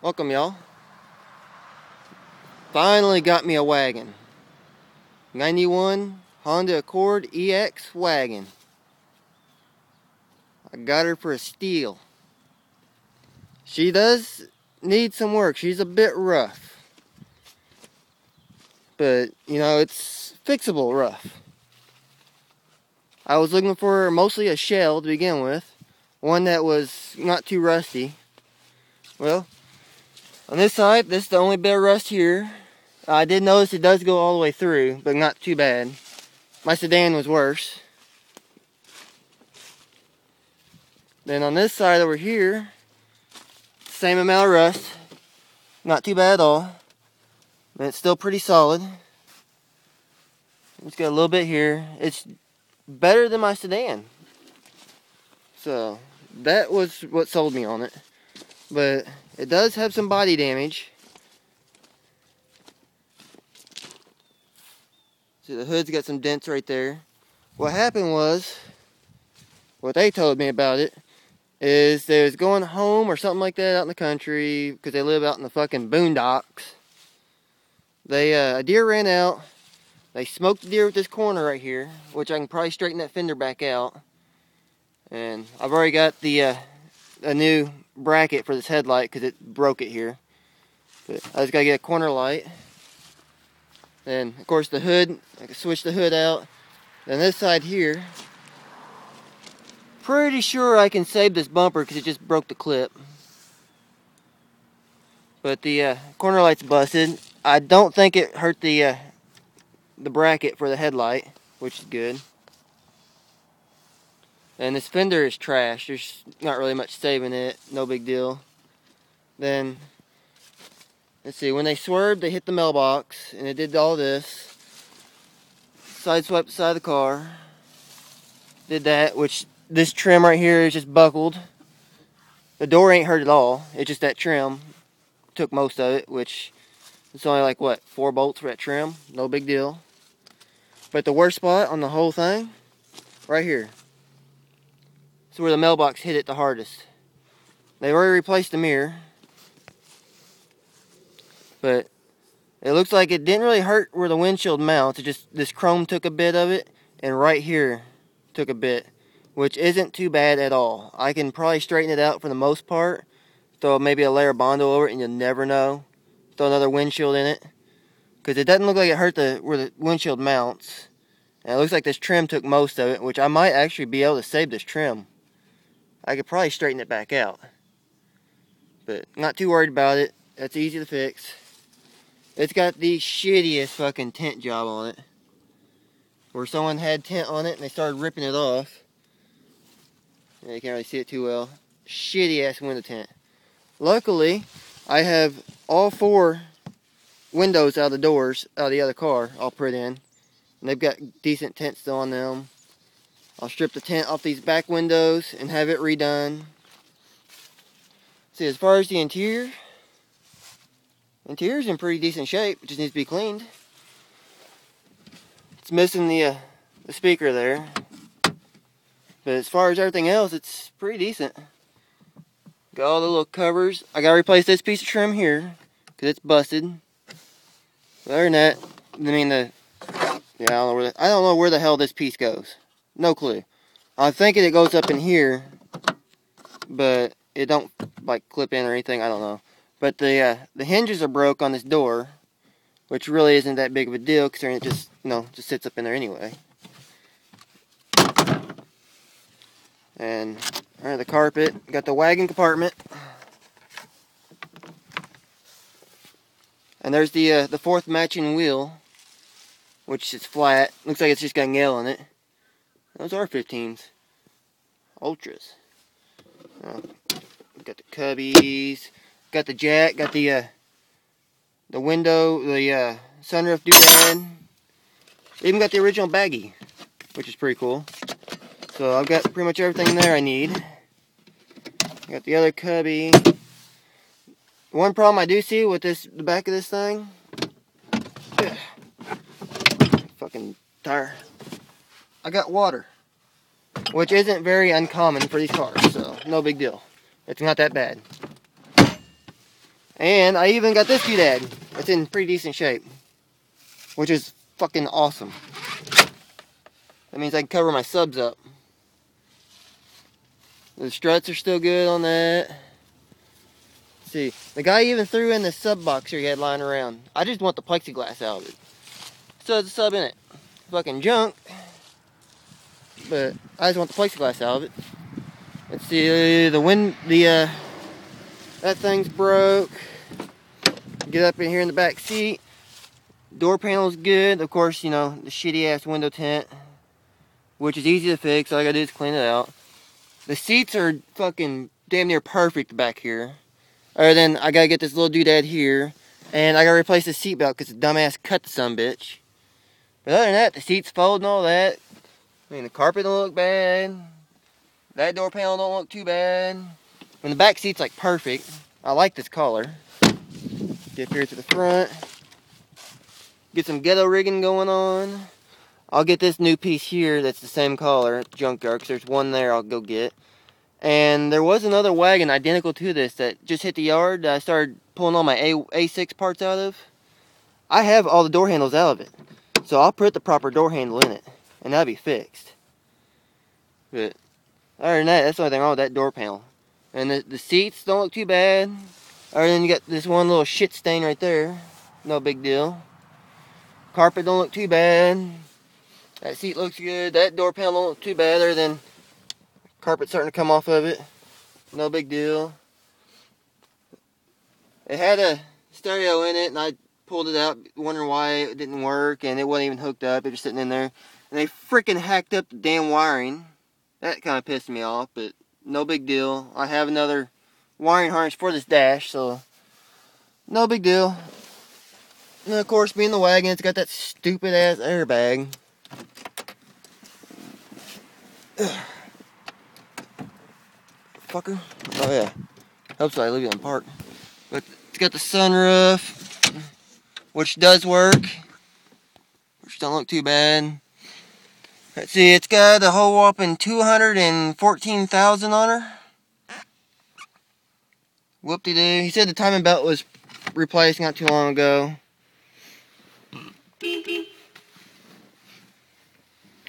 Welcome, y'all. Finally got me a wagon. 91 Honda Accord EX wagon. I got her for a steal. She does need some work. She's a bit rough. But, you know, it's fixable rough. I was looking for mostly a shell to begin with. One that was not too rusty. Well, on this side, this is the only bit of rust here. I did notice it does go all the way through, but not too bad. My sedan was worse. Then on this side over here, same amount of rust. Not too bad at all. But it's still pretty solid. It's got a little bit here. It's better than my sedan. So, that was what sold me on it. But it does have some body damage. See, the hood's got some dents right there. What happened was, what they told me about it, is they was going home or something like that out in the country, because they live out in the fucking boondocks. A deer ran out. They smoked the deer with this corner right here, which I can probably straighten that fender back out. And I've already got a new bracket for this headlight because it broke it here. But I just gotta get a corner light. Then, of course, the hood, I can switch the hood out. Then this side here, pretty sure I can save this bumper because it just broke the clip. But the corner light's busted. I don't think it hurt the bracket for the headlight, which is good. And this fender is trash. There's not really much saving it. No big deal. Then, let's see. When they swerved, they hit the mailbox, and it did all this. Sideswiped the side of the car. Did that, which this trim right here is just buckled. The door ain't hurt at all. It's just that trim took most of it, which it's only like, what, 4 bolts for that trim? No big deal. But the worst spot on the whole thing, right here. It's where the mailbox hit it the hardest. They've already replaced the mirror. But it looks like it didn't really hurt where the windshield mounts. It just, this chrome took a bit of it, and right here took a bit, which isn't too bad at all. I can probably straighten it out for the most part. Throw maybe a layer of Bondo over it, and you'll never know. Throw another windshield in it. Because it doesn't look like it hurt where the windshield mounts. And it looks like this trim took most of it, which I might actually be able to save this trim. I could probably straighten it back out. But not too worried about it. That's easy to fix. It's got the shittiest fucking tint job on it. Where someone had tint on it and they started ripping it off. Yeah, you can't really see it too well. Shitty ass window tint. Luckily, I have all 4 windows out of the doors out of the other car all put in. And they've got decent tint still on them. I'll strip the tint off these back windows and have it redone. See, as far as the interior's in pretty decent shape. It just needs to be cleaned. It's missing the speaker there. But as far as everything else, it's pretty decent. Got all the little covers. I gotta replace this piece of trim here because it's busted. But other than that, I mean I don't know where the hell this piece goes. No clue. I'm thinking it goes up in here, but it don't like clip in or anything. I don't know. But the hinges are broke on this door, which really isn't that big of a deal considering it just just sits up in there anyway. And alright, the carpet. Got the wagon compartment. And there's the 4th matching wheel, which is flat. Looks like it's just got nail on it. Those are 15s. Ultras. Got the cubbies. Got the jack. Got the window. The sunroof doodad. Even got the original baggie, which is pretty cool. So I've got pretty much everything there I need. Got the other cubby. One problem I do see with the back of this thing. Fucking tire. I got water, which isn't very uncommon for these cars, so no big deal. It's not that bad. And I even got this doodad. It's in pretty decent shape, which is fucking awesome. That means I can cover my subs up. The struts are still good on that. Let's see, the guy even threw in the sub boxer he had lying around. I just want the plexiglass out of it. Still has a sub in it. Fucking junk. But I just want the plexiglass out of it. Let's see, that thing's broke. Get up in here in the back seat. Door panel's good. Of course, you know, the shitty ass window tint, which is easy to fix. All I gotta do is clean it out. The seats are fucking damn near perfect back here. Other than I gotta get this little doodad here. And I gotta replace the seat belt because the dumbass cut the sumbitch. But other than that, the seats fold and all that. I mean, the carpet don't look bad. That door panel don't look too bad. And the back seat's like perfect. I like this color. Get up here to the front. Get some ghetto rigging going on. I'll get this new piece here that's the same color at the junkyard, because there's one there I'll go get. And there was another wagon identical to this that just hit the yard that I started pulling all my A6 parts out of. I have all the door handles out of it. So I'll put the proper door handle in it, and that'll be fixed. But other than that, that's the only thing wrong with that door panel. And the seats don't look too bad. Other than you got this one little shit stain right there. No big deal. Carpet don't look too bad. That seat looks good. That door panel don't look too bad, other than carpet starting to come off of it. No big deal. It had a stereo in it, and I pulled it out wondering why it didn't work, and it wasn't even hooked up. It was sitting in there. And they freaking hacked up the damn wiring. That kind of pissed me off, but no big deal. I have another wiring harness for this dash, so no big deal. And of course, being the wagon, it's got that stupid ass airbag. Ugh. Fucker. Oh yeah. Hope so I leave it in park. But it's got the sunroof, which does work. Which don't look too bad. Let's see, it's got a whole whopping 214,000 on her. Whoop-de-doo. He said the timing belt was replaced not too long ago.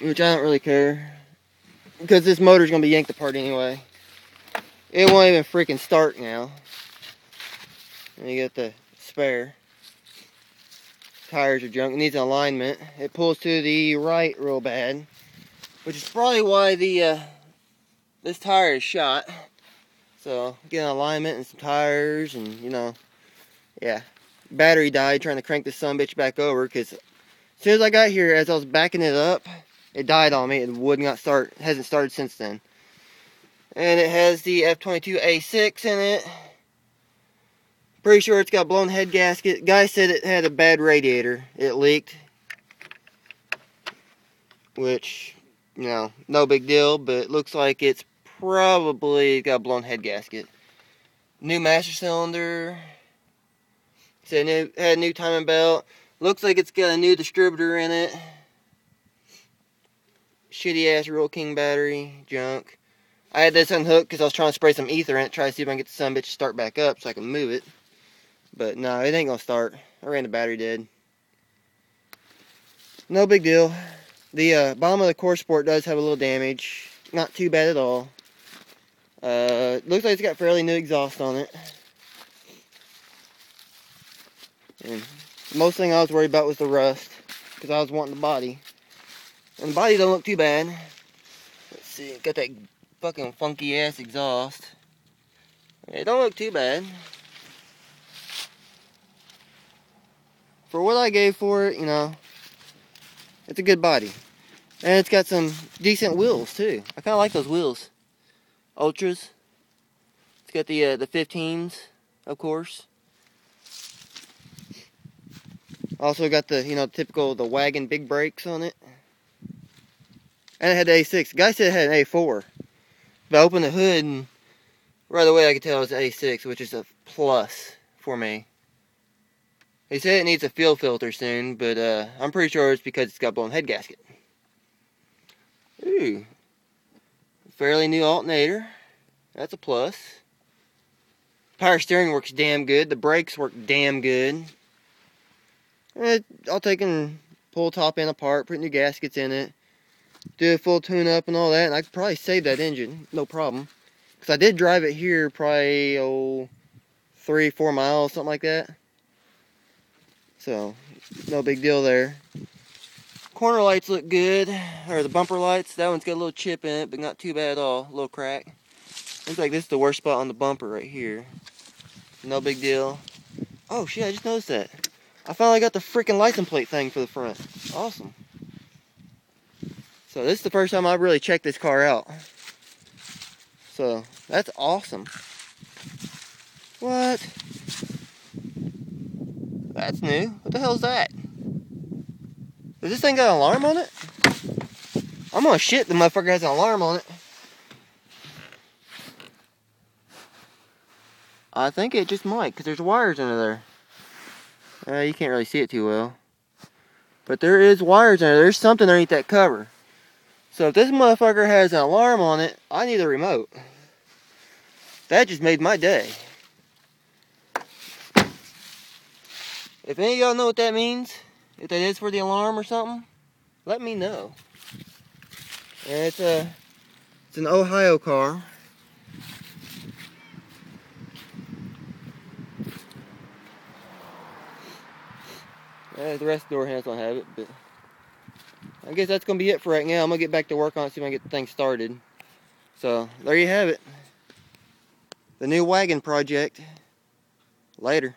Which I don't really care. Because this motor's going to be yanked apart anyway. It won't even freaking start now. And you got the spare. Tires are junk. It needs an alignment. It pulls to the right real bad. Which is probably why this tire is shot. So, get an alignment and some tires and, you know, yeah. Battery died trying to crank this sumbitch back over, because as soon as I got here, as I was backing it up, it died on me. It would not start. It hasn't started since then. And it has the F22A6 in it. Pretty sure it's got a blown head gasket. Guy said it had a bad radiator. It leaked. Which, you know, no big deal, but it looks like it's probably got a blown head gasket. New master cylinder. Said it had a new timing belt. Looks like it's got a new distributor in it. Shitty ass Real King battery. Junk. I had this unhooked because I was trying to spray some ether in it, try to see if I can get the sumbitch to start back up so I can move it. But no, it ain't gonna start. I ran the battery dead. No big deal. The bottom of the core support does have a little damage. Not too bad at all. Looks like it's got fairly new exhaust on it. And the most thing I was worried about was the rust, because I was wanting the body. And the body don't look too bad. Let's see, it got that fucking funky ass exhaust. It don't look too bad. For what I gave for it, you know, it's a good body. And it's got some decent wheels too. I kind of like those wheels. Ultras. It's got the 15s, of course. Also got the, you know, typical the wagon big brakes on it. And it had the A6. The guy said it had an A4. But I opened the hood and right away I could tell it was an A6, which is a plus for me. He said it needs a fuel filter soon, but I'm pretty sure it's because it's got a blown head gasket. Ooh. Fairly new alternator. That's a plus. power steering works damn good. The brakes work damn good. I'll take and pull top end apart, put new gaskets in it, do a full tune-up and all that, and I could probably save that engine, no problem. Because I did drive it here probably, 3-4 miles, something like that. So, no big deal there. Corner lights look good, or the bumper lights. That one's got a little chip in it, but not too bad at all, a little crack. Looks like this is the worst spot on the bumper right here. No big deal. Oh shit, I just noticed that. I finally got the freaking license plate thing for the front. Awesome. So this is the first time I've really checked this car out. So that's awesome. What? That's new. What the hell is that? Does this thing got an alarm on it? I'm gonna shit the motherfucker has an alarm on it. I think it just might, because there's wires under there. You can't really see it too well. But there is wires under there. There's something underneath that cover. So if this motherfucker has an alarm on it, I need a remote. That just made my day. If any of y'all know what that means, if that is for the alarm or something, let me know. And it's an Ohio car. The rest of the door handles don't have it, but I guess that's going to be it for right now. I'm going to get back to work on it, see if I can get the thing started. So, there you have it. The new wagon project. Later.